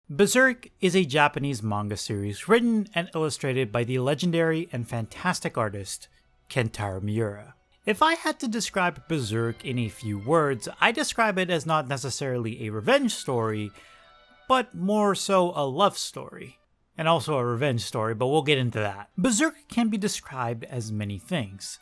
Berserk is a Japanese manga series written and illustrated by the legendary and fantastic artist Kentaro Miura. If I had to describe Berserk in a few words, I describe it as not necessarily a revenge story, but more so a love story. And also a revenge story, but we'll get into that. Berserk can be described as many things,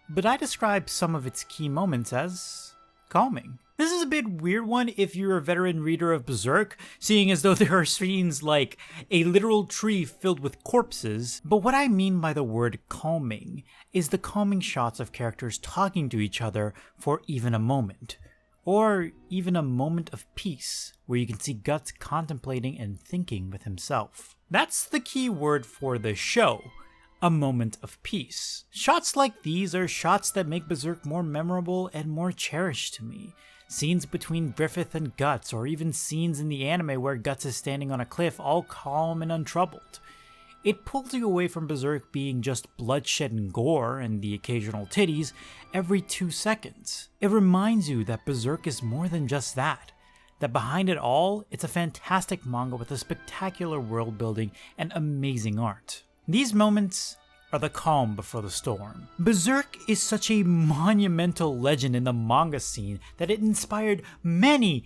but I describe some of its key moments as calming. This is a bit weird one if you're a veteran reader of Berserk, seeing as though there are scenes like a literal tree filled with corpses, but what I mean by the word calming is the calming shots of characters talking to each other for even a moment, or even a moment of peace, where you can see Guts contemplating and thinking with himself. That's the key word for the show. A moment of peace. Shots like these are shots that make Berserk more memorable and more cherished to me. Scenes between Griffith and Guts, or even scenes in the anime where Guts is standing on a cliff all calm and untroubled. It pulls you away from Berserk being just bloodshed and gore and the occasional titties every 2 seconds. It reminds you that Berserk is more than just that behind it all, it's a fantastic manga with a spectacular world building and amazing art. These moments are the calm before the storm. Berserk is such a monumental legend in the manga scene that it inspired many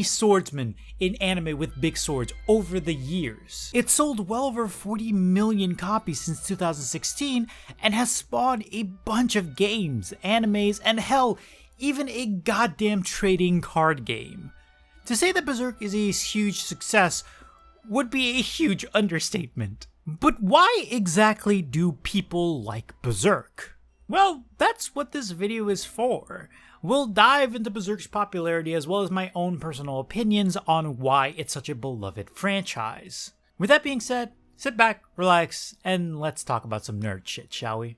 swordsmen in anime with big swords over the years. It sold well over 40 million copies since 2016 and has spawned a bunch of games, animes, and hell, even a goddamn trading card game. To say that Berserk is a huge success would be a huge understatement. But why exactly do people like Berserk? Well, that's what this video is for. We'll dive into Berserk's popularity as well as my own personal opinions on why it's such a beloved franchise. With that being said, sit back, relax, and let's talk about some nerd shit, shall we?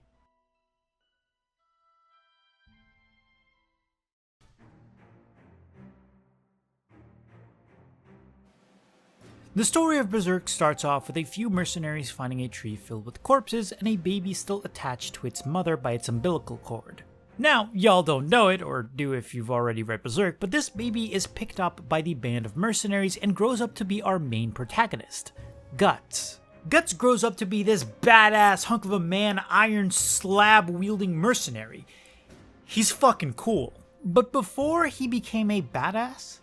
The story of Berserk starts off with a few mercenaries finding a tree filled with corpses and a baby still attached to its mother by its umbilical cord. Now, y'all don't know it, or do if you've already read Berserk, but this baby is picked up by the band of mercenaries and grows up to be our main protagonist, Guts. Guts grows up to be this badass hunk of a man, iron slab wielding mercenary. He's fucking cool. But before he became a badass,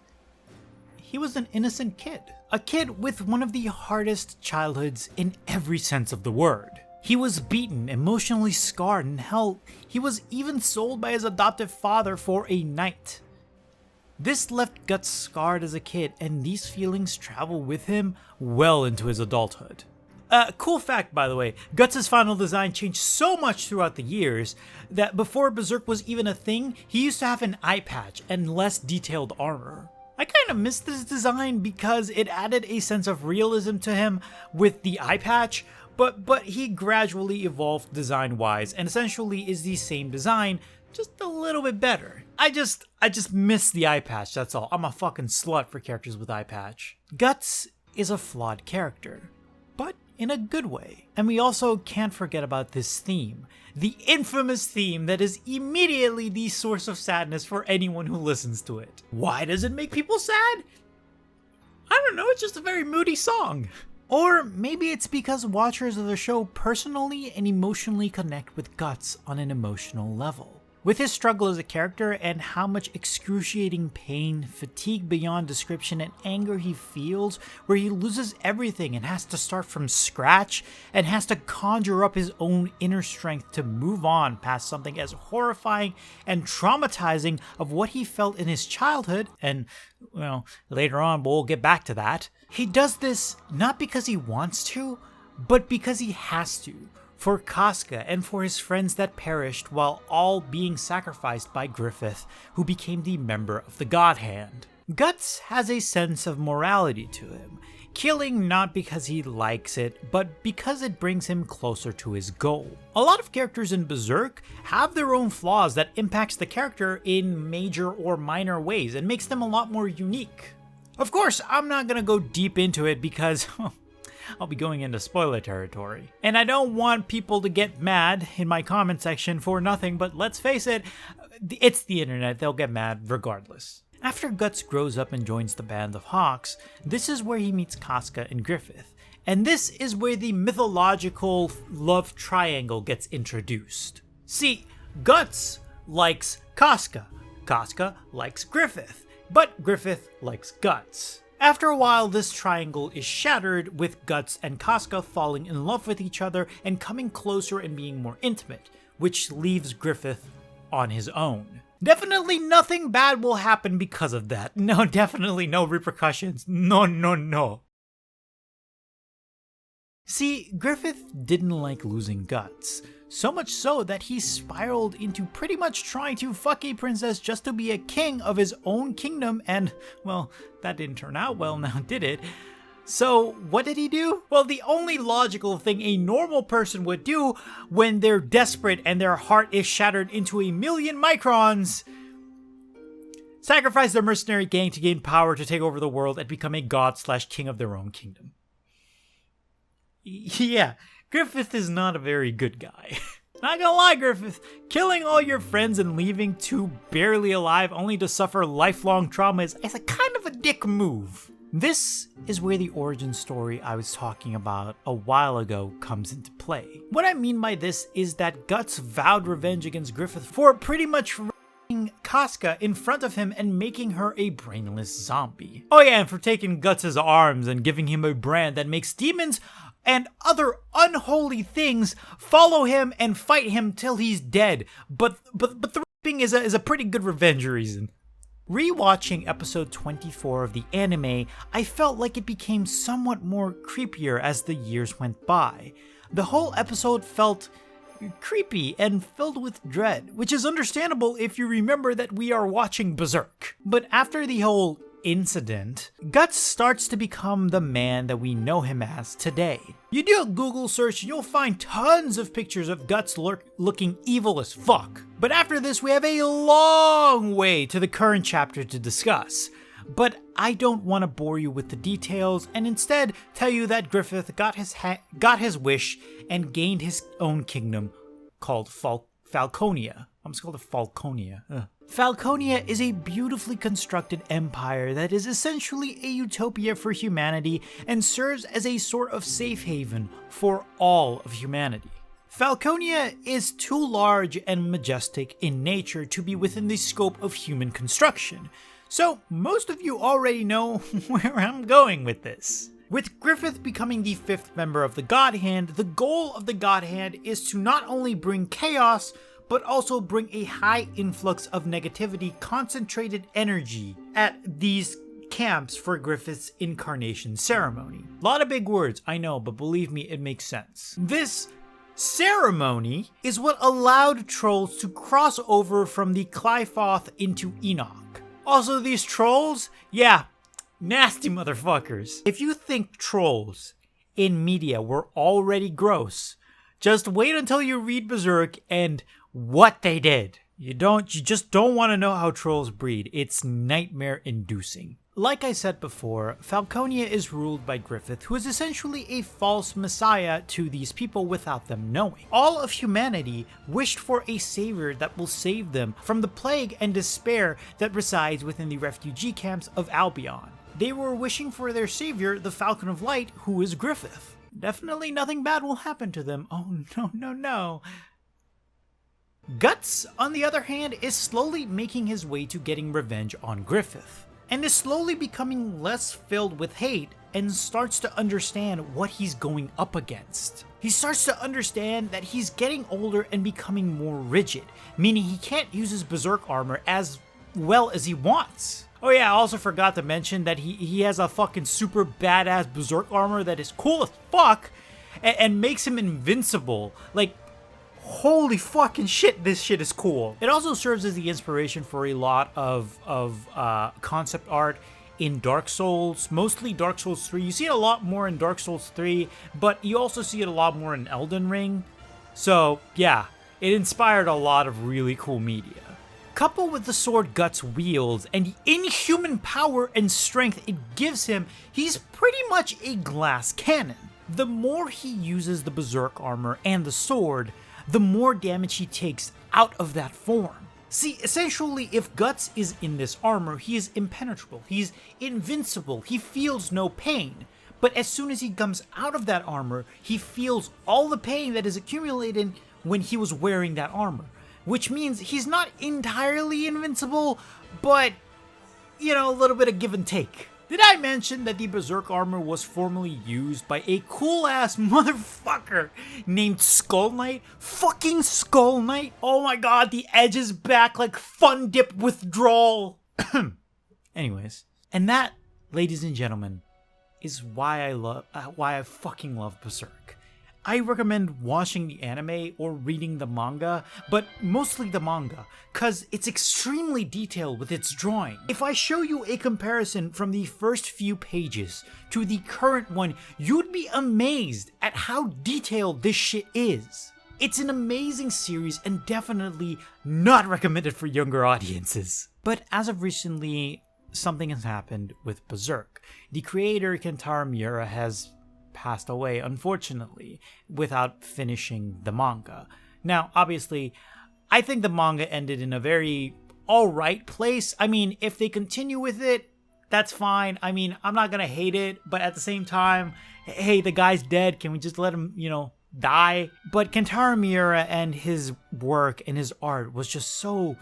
he was an innocent kid. A kid with one of the hardest childhoods in every sense of the word. He was beaten, emotionally scarred, and hell, he was even sold by his adoptive father for a night. This left Guts scarred as a kid, and these feelings travel with him well into his adulthood. Cool fact, by the way, Guts' final design changed so much throughout the years that before Berserk was even a thing, he used to have an eye patch and less detailed armor. I kind of miss this design because it added a sense of realism to him with the eye patch, but he gradually evolved design-wise and essentially is the same design, just a little bit better. I just miss the eye patch, that's all. I'm a fucking slut for characters with eye patch. Guts is a flawed character, but in a good way. And we also can't forget about this theme, the infamous theme that is immediately the source of sadness for anyone who listens to it. Why does it make people sad? I don't know, it's just a very moody song. Or maybe it's because watchers of the show personally and emotionally connect with Guts on an emotional level. With his struggle as a character and how much excruciating pain, fatigue beyond description, and anger he feels, where he loses everything and has to start from scratch and has to conjure up his own inner strength to move on past something as horrifying and traumatizing of what he felt in his childhood, and, well, later on, but we'll get back to that. He does this not because he wants to, but because he has to. For Casca and for his friends that perished while all being sacrificed by Griffith, who became the member of the God Hand. Guts has a sense of morality to him, killing not because he likes it, but because it brings him closer to his goal. A lot of characters in Berserk have their own flaws that impacts the character in major or minor ways and makes them a lot more unique. Of course, I'm not gonna go deep into it because I'll be going into spoiler territory. And I don't want people to get mad in my comment section for nothing, but let's face it, it's the internet, they'll get mad regardless. After Guts grows up and joins the band of Hawks, this is where he meets Casca and Griffith. And this is where the mythological love triangle gets introduced. See, Guts likes Casca, Casca likes Griffith, but Griffith likes Guts. After a while, this triangle is shattered, with Guts and Casca falling in love with each other and coming closer and being more intimate, which leaves Griffith on his own. Definitely nothing bad will happen because of that. No, definitely no repercussions. No, no, no. See, Griffith didn't like losing Guts, so much so that he spiraled into pretty much trying to fuck a princess just to be a king of his own kingdom, and, well, that didn't turn out well now, did it? So, what did he do? Well, the only logical thing a normal person would do when they're desperate and their heart is shattered into a million microns: sacrifice their mercenary gang to gain power to take over the world and become a god/king of their own kingdom. Yeah, Griffith is not a very good guy. Not gonna lie, Griffith, killing all your friends and leaving two barely alive only to suffer lifelong trauma is a kind of a dick move. This is where the origin story I was talking about a while ago comes into play. What I mean by this is that Guts vowed revenge against Griffith for pretty much Casca in front of him and making her a brainless zombie. Oh yeah, and for taking Guts' arms and giving him a brand that makes demons and other unholy things follow him and fight him till he's dead. But the raping is a pretty good revenge reason. Rewatching episode 24 of the anime, I felt like it became somewhat more creepier as the years went by. The whole episode felt creepy and filled with dread, which is understandable if you remember that we are watching Berserk. But after the whole incident, Guts starts to become the man that we know him as today. You do a Google search and you'll find tons of pictures of Guts looking evil as fuck. But after this, we have a long way to the current chapter to discuss. But I don't want to bore you with the details, and instead tell you that Griffith got his wish and gained his own kingdom called Falconia. I'm just called Falconia. Falconia is a beautifully constructed empire that is essentially a utopia for humanity and serves as a sort of safe haven for all of humanity. Falconia is too large and majestic in nature to be within the scope of human construction, so most of you already know where I'm going with this. With Griffith becoming the fifth member of the God Hand, the goal of the God Hand is to not only bring chaos, but also bring a high influx of negativity, concentrated energy at these camps for Griffith's incarnation ceremony. A lot of big words, I know, but believe me, it makes sense. This ceremony is what allowed trolls to cross over from the Qliphoth into Enoch. Also, these trolls, yeah, nasty motherfuckers. If you think trolls in media were already gross, just wait until you read Berserk and what they did. You just don't want to know how trolls breed. It's nightmare inducing. Like I said before, Falconia is ruled by Griffith, who is essentially a false messiah to these people without them knowing. All of humanity wished for a savior that will save them from the plague and despair that resides within the refugee camps of Albion. They were wishing for their savior, the Falcon of Light, who is Griffith. Definitely nothing bad will happen to them. Oh no, no, no. Guts, on the other hand, is slowly making his way to getting revenge on Griffith, and is slowly becoming less filled with hate and starts to understand what he's going up against. He starts to understand that he's getting older and becoming more rigid, meaning he can't use his Berserk armor as well as he wants. Oh yeah, I also forgot to mention that he has a fucking super badass Berserk armor that is cool as fuck and makes him invincible. Like, holy fucking shit, this shit is cool. It also serves as the inspiration for a lot of concept art in Dark Souls, mostly Dark Souls 3. You see it a lot more in Dark Souls 3, but you also see it a lot more in Elden Ring. So yeah, it inspired a lot of really cool media. Coupled with the sword Guts wields and the inhuman power and strength it gives him, he's pretty much a glass cannon. The more he uses the Berserk armor and the sword, the more damage he takes out of that form. See, essentially, if Guts is in this armor, he is impenetrable, he's invincible, he feels no pain. But as soon as he comes out of that armor, he feels all the pain that is accumulated when he was wearing that armor. Which means he's not entirely invincible, but, you know, a little bit of give and take. Did I mention that the Berserk armor was formerly used by a cool-ass motherfucker named Skull Knight? Fucking Skull Knight? Oh my god, the edge is back like Fun Dip withdrawal. Anyways, and that, ladies and gentlemen, is why I fucking love Berserk. I recommend watching the anime or reading the manga, but mostly the manga, cause it's extremely detailed with its drawing. If I show you a comparison from the first few pages to the current one, you'd be amazed at how detailed this shit is. It's an amazing series and definitely not recommended for younger audiences. But as of recently, something has happened with Berserk. The creator Kentaro Miura has passed away, unfortunately, without finishing the manga. Now, obviously, I think the manga ended in a very alright place. I mean, if they continue with it, that's fine. I mean, I'm not gonna hate it, but at the same time, hey, the guy's dead. Can we just let him, you know, die? But Kentaro Miura and his work and his art was just so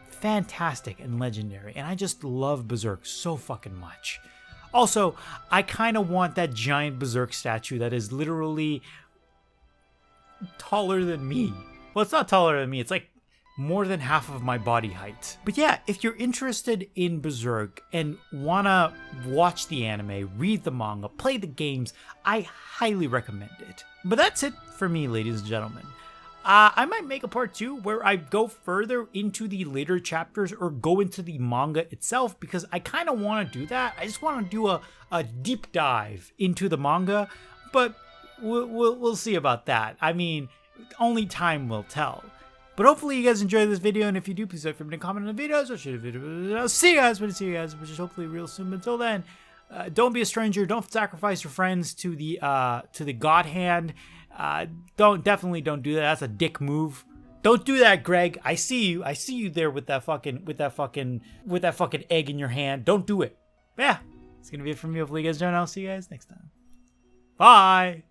fantastic and legendary, and I just love Berserk so fucking much. Also, I kind of want that giant Berserk statue that is literally taller than me. Well, it's not taller than me, it's like more than half of my body height. But yeah, if you're interested in Berserk and wanna watch the anime, read the manga, play the games, I highly recommend it. But that's it for me, ladies and gentlemen. I might make a part 2 where I go further into the later chapters or go into the manga itself, because I kind of want to do that. I just want to do a deep dive into the manga, but we'll see about that. I mean, only time will tell. But hopefully you guys enjoyed this video, and if you do, please like, favorite, and comment on the videos, or share the video. I'll see you guys when I see you guys, which is hopefully real soon. But until then, don't be a stranger. Don't sacrifice your friends to the God hand. Definitely don't do that. That's a dick move. Don't do that, Greg. I see you. I see you there with that fucking egg in your hand. Don't do it. Yeah. It's gonna be it from me. Hopefully you guys don't. I'll see you guys next time. Bye.